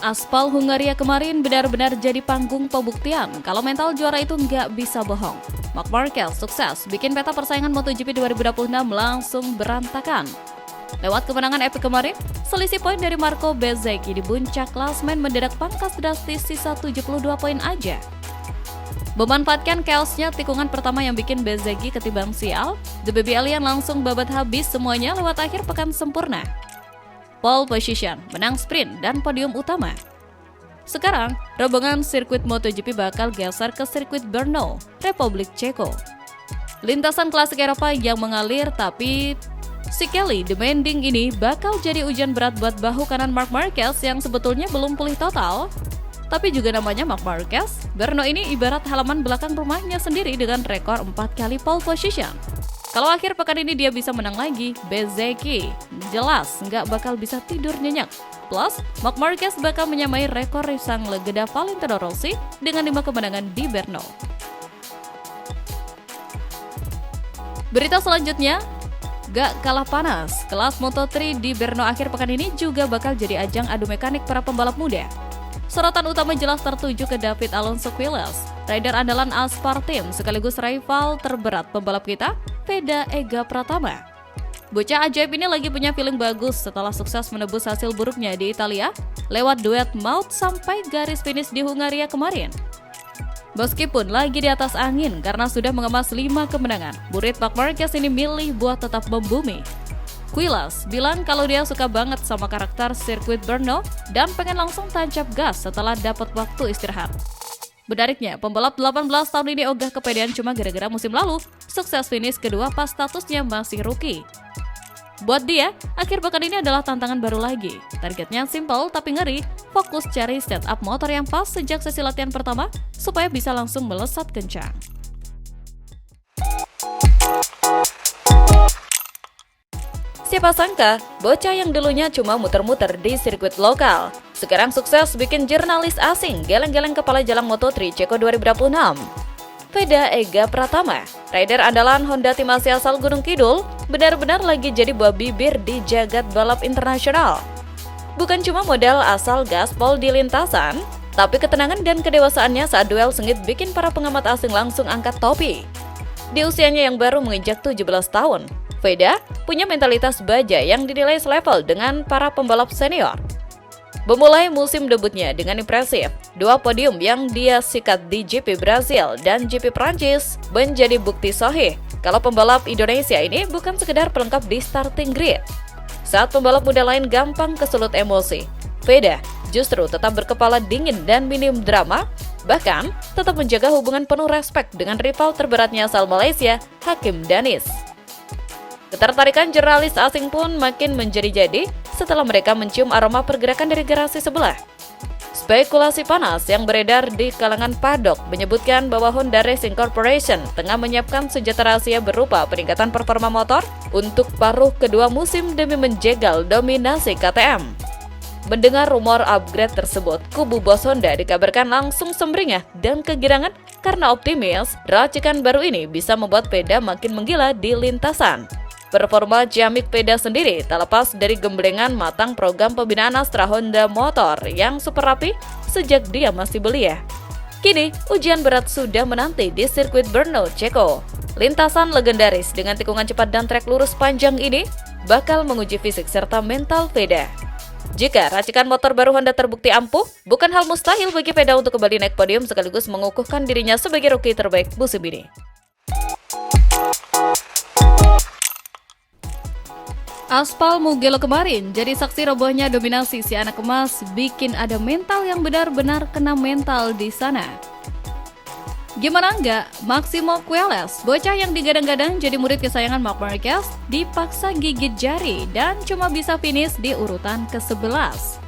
aspal Hungaria kemarin benar-benar jadi panggung pembuktian kalau mental juara itu nggak bisa bohong. Marc Marquez sukses bikin peta persaingan MotoGP 2026 langsung berantakan. Lewat kemenangan epik kemarin, selisih poin dari Marco Bezzecchi di puncak klasemen mendadak pangkas drastis sisa 72 poin aja. Memanfaatkan chaosnya tikungan pertama yang bikin Bezzecchi ketiban sial, The Baby Alien langsung babat habis semuanya lewat akhir pekan sempurna. Pole position, menang sprint, dan podium utama. Sekarang, rombongan sirkuit MotoGP bakal geser ke sirkuit Brno, Republik Ceko. Lintasan klasik Eropa yang mengalir tapi sikali demanding ini bakal jadi ujian berat buat bahu kanan Marc Marquez yang sebetulnya belum pulih total. Tapi juga namanya Marc Marquez, Brno ini ibarat halaman belakang rumahnya sendiri dengan rekor 4 kali pole position. Kalau akhir pekan ini dia bisa menang lagi, Bezzecchi jelas nggak bakal bisa tidur nyenyak. Plus, Marc Marquez bakal menyamai rekor sang legenda Valentino Rossi dengan 5 kemenangan di Brno. Berita selanjutnya, gak kalah panas, kelas Moto3 di Brno akhir pekan ini juga bakal jadi ajang adu mekanik para pembalap muda. Sorotan utama jelas tertuju ke David Alonso Quiles, rider andalan Aspar Team sekaligus rival terberat pembalap kita, Veda Ega Pratama. Bocah ajaib ini lagi punya feeling bagus setelah sukses menebus hasil buruknya di Italia lewat duet maut sampai garis finish di Hungaria kemarin. Meskipun lagi di atas angin karena sudah mengemas 5 kemenangan, murid Marc Marquez ini milih buat tetap membumi. Quiles bilang kalau dia suka banget sama karakter sirkuit Brno dan pengen langsung tancap gas setelah dapat waktu istirahat. Menariknya, pembalap 18 tahun ini ogah kepedean cuma gara-gara musim lalu sukses finish kedua pas statusnya masih rookie. Buat dia, akhir pekan ini adalah tantangan baru lagi. Targetnya simple tapi ngeri, fokus cari setup motor yang pas sejak sesi latihan pertama supaya bisa langsung melesat kencang. Siapa sangka, bocah yang dulunya cuma muter-muter di sirkuit lokal, sekarang sukses bikin jurnalis asing geleng-geleng kepala jalang Moto3 Ceko 2026. Veda Ega Pratama, rider andalan Honda tim Asia asal Gunung Kidul, benar-benar lagi jadi buah bibir di jagat balap internasional. Bukan cuma modal asal gaspol di lintasan, tapi ketenangan dan kedewasaannya saat duel sengit bikin para pengamat asing langsung angkat topi. Di usianya yang baru menginjak 17 tahun, Veda punya mentalitas baja yang dinilai selevel dengan para pembalap senior. Memulai musim debutnya dengan impresif, 2 podium yang dia sikat di GP Brasil dan GP Prancis menjadi bukti sahih kalau pembalap Indonesia ini bukan sekedar pelengkap di starting grid. Saat pembalap muda lain gampang kesulut emosi, Veda justru tetap berkepala dingin dan minim drama, bahkan tetap menjaga hubungan penuh respek dengan rival terberatnya asal Malaysia, Hakim Danis. Ketertarikan jurnalis asing pun makin menjadi-jadi setelah mereka mencium aroma pergerakan dari garasi sebelah. Spekulasi panas yang beredar di kalangan paddock menyebutkan bahwa Honda Racing Corporation tengah menyiapkan senjata rahasia berupa peningkatan performa motor untuk paruh kedua musim demi menjegal dominasi KTM. Mendengar rumor upgrade tersebut, kubu bos Honda dikabarkan langsung sumringah dan kegirangan karena optimis racikan baru ini bisa membuat Veda makin menggila di lintasan. Performa ciamik Veda sendiri tak lepas dari gemblengan matang program pembinaan Astra Honda Motor yang super rapi sejak dia masih belia. Kini, ujian berat sudah menanti di sirkuit Brno, Ceko. Lintasan legendaris dengan tikungan cepat dan trek lurus panjang ini bakal menguji fisik serta mental Veda. Jika racikan motor baru Honda terbukti ampuh, bukan hal mustahil bagi Veda untuk kembali naik podium sekaligus mengukuhkan dirinya sebagai rookie terbaik musim ini. Aspal Mugello kemarin jadi saksi robohnya dominasi si anak emas, bikin ada mental yang benar-benar kena mental di sana. Gimana enggak, Maximo Quiles, bocah yang digadang-gadang jadi murid kesayangan Marc Marquez, dipaksa gigit jari dan cuma bisa finish di urutan ke-11.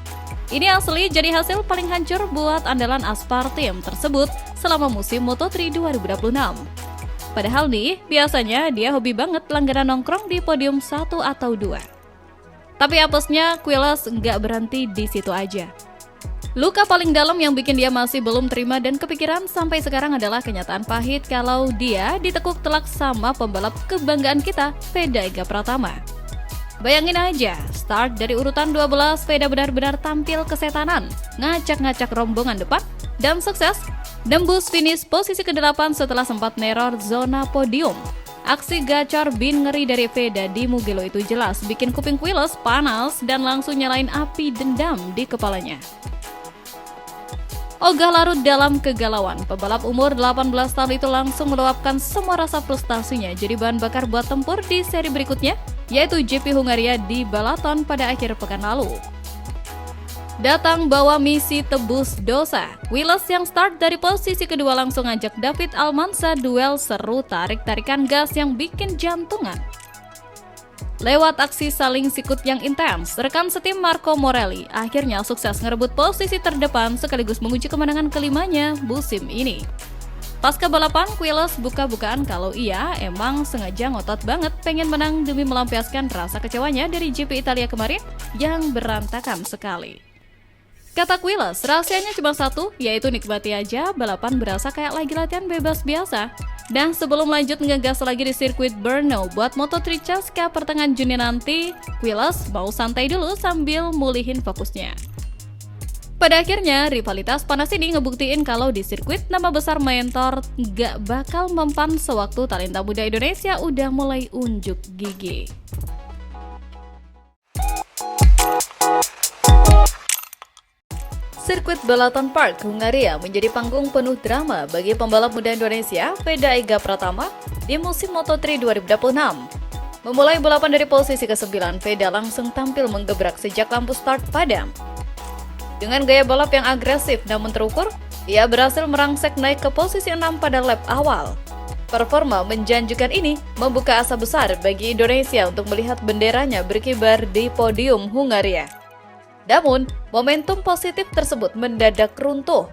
Ini asli jadi hasil paling hancur buat andalan Aspar Team tersebut selama musim Moto3 2026. Padahal nih, biasanya dia hobi banget langganan nongkrong di podium 1 atau 2. Tapi apesnya, Quiles nggak berhenti di situ aja. Luka paling dalam yang bikin dia masih belum terima dan kepikiran sampai sekarang adalah kenyataan pahit kalau dia ditekuk telak sama pembalap kebanggaan kita, Veda Ega Pratama. Bayangin aja, start dari urutan 12, Veda benar-benar tampil kesetanan, ngacak-ngacak rombongan depan, dan sukses nembus finish posisi ke-8 setelah sempat neror zona podium. Aksi gacor bin ngeri dari Veda di Mugello itu jelas bikin kuping Quiles panas dan langsung nyalain api dendam di kepalanya. Ogah larut dalam kegalauan, pebalap umur 18 tahun itu langsung meluapkan semua rasa frustasinya jadi bahan bakar buat tempur di seri berikutnya, yaitu GP Hungaria di Balaton pada akhir pekan lalu. Datang bawa misi tebus dosa, Quiles yang start dari posisi kedua langsung ngajak David Almanza duel seru tarik-tarikan gas yang bikin jantungan. Lewat aksi saling sikut yang intens, rekan setim Marco Morelli akhirnya sukses ngerebut posisi terdepan sekaligus mengunci kemenangan kelimanya musim ini. Pasca balapan, Quiles buka-bukaan kalau ia emang sengaja ngotot banget pengen menang demi melampiaskan rasa kecewanya dari GP Italia kemarin yang berantakan sekali. Kata Quiles, rahasianya cuma satu, yaitu nikmati aja balapan berasa kayak lagi latihan bebas biasa. Dan sebelum lanjut ngegas lagi di sirkuit Brno buat Moto3 Cesca pertengahan Juni nanti, Quiles mau santai dulu sambil mulihin fokusnya. Pada akhirnya, rivalitas panas ini ngebuktiin kalau di sirkuit nama besar mentor gak bakal mempan sewaktu talenta muda Indonesia udah mulai unjuk gigi. Sirkuit Balaton Park, Hungaria menjadi panggung penuh drama bagi pembalap muda Indonesia, Veda Ega Pratama, di musim Moto3 2026. Memulai balapan dari posisi ke-9, Veda langsung tampil menggebrak sejak lampu start padam. Dengan gaya balap yang agresif namun terukur, ia berhasil merangsek naik ke posisi 6 pada lap awal. Performa menjanjikan ini membuka asa besar bagi Indonesia untuk melihat benderanya berkibar di podium Hungaria. Namun, momentum positif tersebut mendadak runtuh.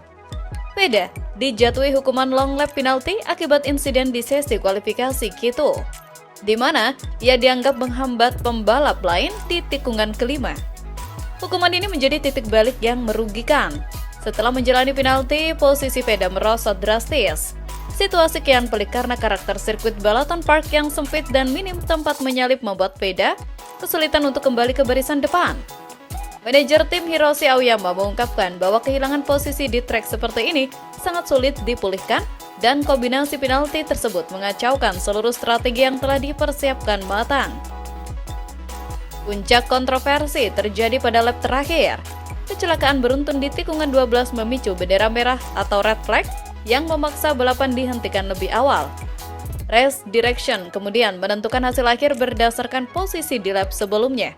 Veda dijatuhi hukuman long lap penalti akibat insiden di sesi kualifikasi Q2, di mana ia dianggap menghambat pembalap lain di tikungan kelima. Hukuman ini menjadi titik balik yang merugikan. Setelah menjalani penalti, posisi Veda merosot drastis. Situasi kian pelik karena karakter sirkuit Balaton Park yang sempit dan minim tempat menyalip membuat Veda kesulitan untuk kembali ke barisan depan. Manajer tim Hiroshi Aoyama mengungkapkan bahwa kehilangan posisi di trek seperti ini sangat sulit dipulihkan dan kombinasi penalti tersebut mengacaukan seluruh strategi yang telah dipersiapkan matang. Puncak kontroversi terjadi pada lap terakhir. Kecelakaan beruntun di tikungan 12 memicu bendera merah atau red flag yang memaksa balapan dihentikan lebih awal. Race Direction kemudian menentukan hasil akhir berdasarkan posisi di lap sebelumnya.